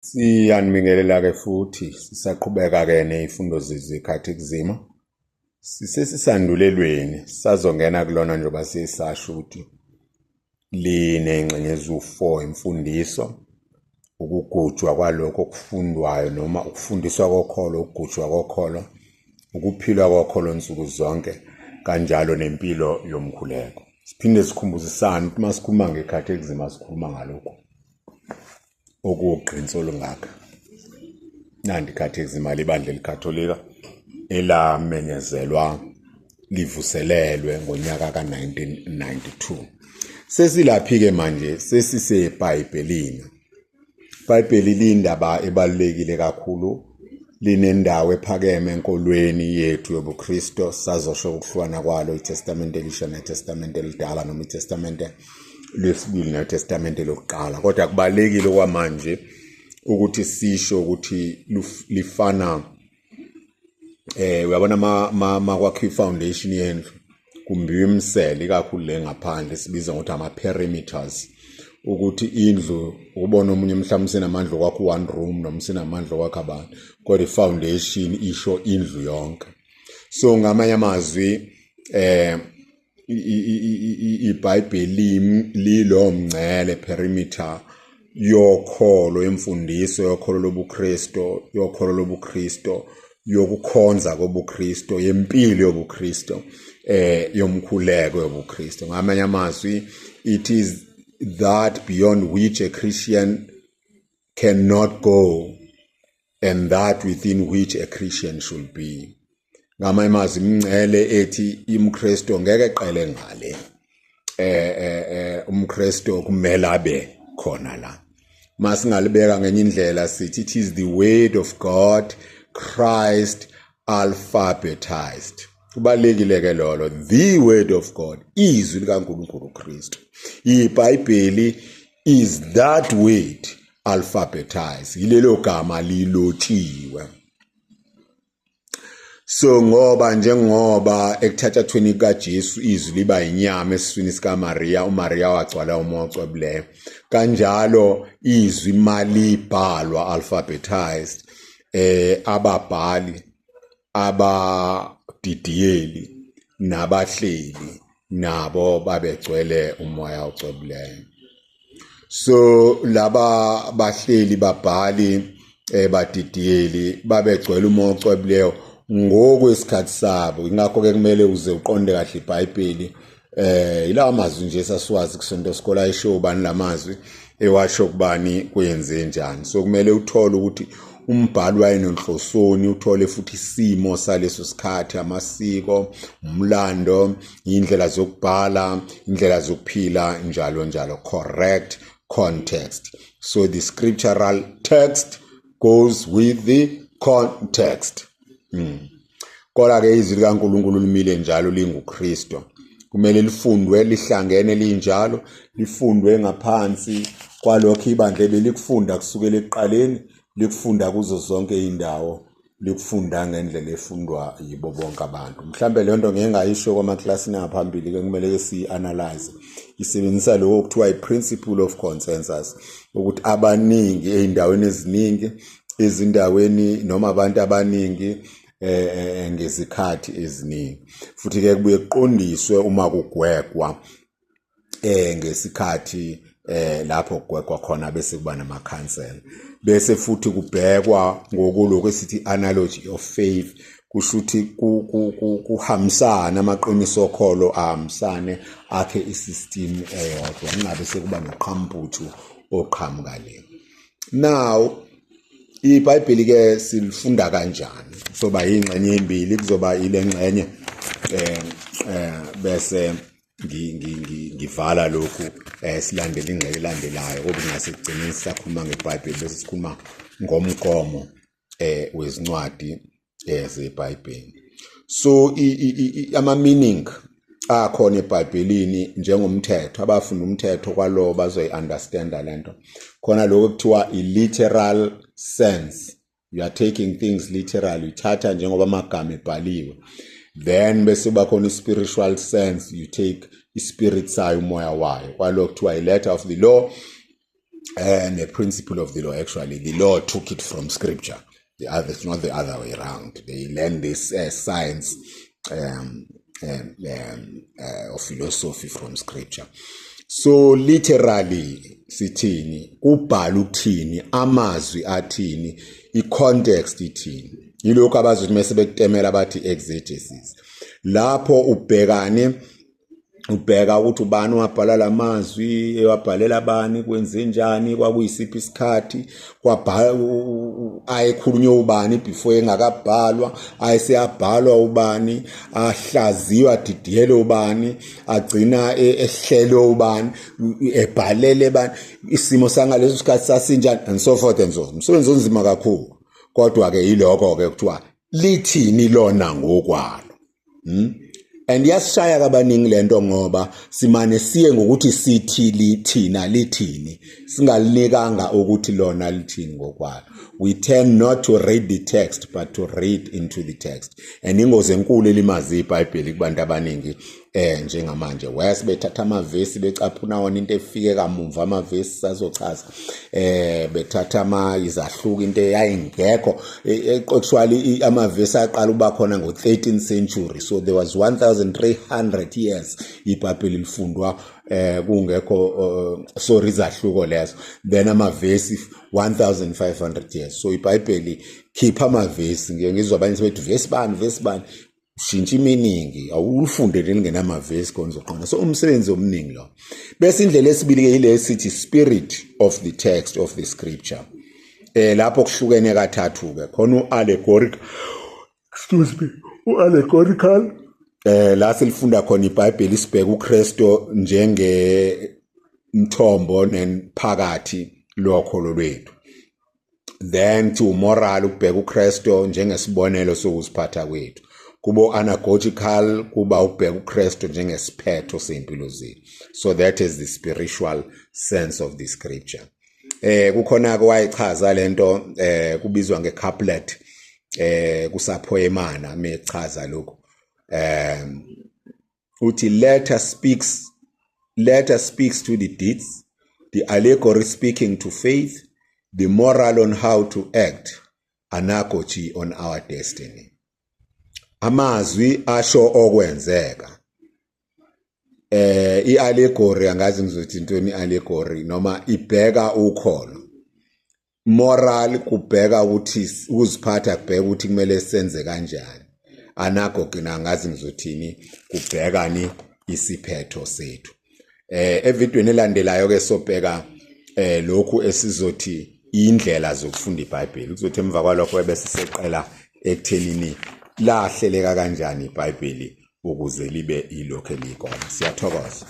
Siyanibingelela ke futhi sisaqhubeka ke nezifundo zezikhathizimo. Sisesisandulelweni sazongena kulona njengoba sisasho ukuthi linengxenye eziwu-4 imfundiso, ukugujwa kwalokho okufundwayo noma ukufundiswa kokholo, ukugujwa kokholo, ukuphilwa kokholo nsuku zonke kanjalo nempilo yomkhuleko. Siphinde sikhumbuzisane ukuthi masikhuluma ngekhathizimo sikhuluma ngalokho okuwugqinsi olungaka. Nandi ikhathizima libandla elikatholika elamenyezelwa livuselelwe ngonyaka ka-1992. Sesilaphi-ke manje sesisebhayibhelini. IBhayibheli liyindaba ebalulekile kakhulu, linendawo ephakeme enkolweni yethu yobuKristo. Sazosho ukuhlukana kwalo iTestamente elisha neTestamente elidala noma iTestamente lesibili neTestamente lokuqala. Kodwa kubalekile kwamanje ukuthi sisho ukuthi lifana uyabona makwakha ifoundation yendlu kumbe imsele kakhulu le ngaphandle sibiza ngokuthi ama-perimeters, ukuthi indlu ubona omunye mhlawumbe sinamandla okwakha one room noma sinamandla okwakha abantu, kodwa ifoundation isho indlu yonke. So ngamanye amazwi iBhayibheli lilo mngcele perimeter yokholo, imfundiso yokholo lobuKristo, yokukhonza kobuKristo, yempilo yobuKristo, yomkhuleko yobuKristo. Ngamanye amazwi, it is that beyond which a Christian cannot go and that within which a Christian should be. Ngamanye amazwi imngcele ethi umKristo ngeke eqele ngale, umKristo kumele abe khona la. Masingalibeka ngenye indlela sithi it is the word of God, Christ alphabetized. Kubalekile ke lolo, the word of God, izwi likaNkulunkulu uKristu. iBhayibheli is that word alphabetized, yilelo gama lilotshiwe. So njengoba ekuthathathweni kaJesu izwi liba inyama esiswini sikaMaria, uMaria wagcwala umoya ocwebileyo, kanjalo izwi malibhalwa alphabetized, ababhali, abadidiyeli nabahleli nabo babegcwele umoya ocwebileyo. So laba bahleli, babhali, badidiyeli babegcwele umoya ocwebileyo ngokwesikhathi sabo. Ingakho ke kumele uze uqonde kahle iBhayibheli. Ilawa mazwi nje sasiwazi kusonto sikole ayisho ubani lamazwi, ewasho kubani, kwenze njani. So kumele uthole ukuthi umbhali wayenenhlosoni, uthole futhi isimo saleso sikhathi, amasiko, umlando, indlela zokubhala, indlela zokuphila, njalo njalo. Correct context. So the scriptural text goes with the context. Kodwa ke izwi likaNkulunkulu limile njalo linguKristo. Kumele lifundwe lihlangene linjalo, lifundwe ngaphansi kwalokho ibandla belikufunda kusukela ekuqaleni, likufunda kuzo zonke indawo, likufunda ngendlela efundwa yibo bonke abantu. Mhlambe le nto ngeke ngayisho kwamaklasini ngaphambili ke kumele ke si-analyze. Isebenzisa lokho okuthiwa i-principle of consensus, ukuthi abaningi ey'ndaweni eziningi, ezindaweni noma abantu abaningi ngezikhathi eziningi. Futhi ke kubuye kuqondiswe uma kugwegwa ngesikhathi lapho kugwegwa khona bese kuba namakhansela. Bese futhi kubhekwa ngokuloko esithi analogy of faith, kusho ukuthi kuhambisana amaqiniso okholo ahambisane akhe isystem eyodwa, kungabe sekuba noqhamputhu oqhamuka le. Now iBhayibheli ke silifunda kanjani? Kuzoba ingxenye embili, kuzoba ile ngxenye bese ngivala lokhu silandela ingxenye elandelayo, ngoba ngasekugcineni sisakhuluma ngeBhayibheli bese sikhuluma ngomgomo wezincwadi zeBhayibheli. So ama-meaning akhona eBhayibhelini njengomthetho, abafunda umthetho kwalo bazoyi-understanda lento. Khona lokho kuthiwa i-literal sense, you are taking things literally, uthatha njengoba amagama ebhaliwe. Then bese bakhona i-spiritual sense, you take ispirit sayo, umoya wayo, kwalokho kuthiwa i-letter of the law, the principle of the law. Actually, the law took it from scripture. It's not the other way around. They learn this science or philosophy from scripture. So literally sithini, ubhala ukuthini, amazwi athini, i-context ithini. Yilokho abazothi mase bekutemela bathi exegesis. Lapho ubheka ukuthi ubani wabhala lamazwi, ewabhalela abani, kwenze njani, kwakuyisiphi isikhathi, kwabhala ayekhulunywe ubani before engakabhalwa, ayeseyabhalwa ubani, ahlaziwa didiyelwe ubani, agcina ehlelwe ubani, ebhalele ubani, isimo sangaleso sikhathi sasinjani, and so forth and so forth. Umsebenzi onzima kakhulu. Kodwa ke yiloko ke kuthiwa lithini lona ngokwalo. And yasishaya kabaningi lento ngoba simane siye ngokuthi sithi lithina lithini, singalinikanga ukuthi lona lithini ngokwalo. We tend not to read the text but to read into the text. And ingozi enkulu elimazi iBhayibheli kubantu abaningi njengamanje wese bethatha amavesi becaphuna wona into efike kamumva, amavesi sazochaza bethatha izahluko into eyayingekho. Actually amavesi aqala uba khona ngo-13th century, so there was 1300 years iBhayibheli lifundwa kungekho sorry izahluko lezo, then amavesi 1500 years. So iBhayibheli khipha amavesi, ngizwa abanye sebethi vesi bani shintsha iminingi, awulifundele lingenamavesi khona uzoqonda. So umsebenzi omningi lo. Bese indlela esibili ke ile sithi spirit of the text of the scripture. Lapho kuhlukene kathathu ke khona u-allegorical la silifunda khona iBhayibheli sibheka uKristu njenge mthombo nenphakathi lokholo lwethu. Then to moral ukubheka uKristu njengesibonelo sokuziphatha kwethu. Kubo anagogical kuba ukubheka uKristu njengesiphetho sempilo zethu. So that is the spiritual sense of the scripture. Kukhona ke wayichaza lento kubizwa ngecouplet kusaphoemana mechaza lokho. Uthi letter speaks to the deeds, the allegory speaking to faith, the moral on how to act, analogy on our destiny. Amazwi asho okwenzeka. I-allegory angazi ngizothi intoni i-allegory noma ibheka ukholo. Moral kubheka ukuthi ukuziphatha kubheka ukuthi kumele senze kanjani. Analogy angazi ngizothini kubhekani isiphetho sethu. Evidweni elandelayo ke sobheka lokhu esizothi indlela zokufunda iBhayibheli. Kuzothi emva kwalokho bese siseqela ekuthenini lahleleka kanjani iBhayibheli ukuze libe ilokho elikhona. Siyathokoza.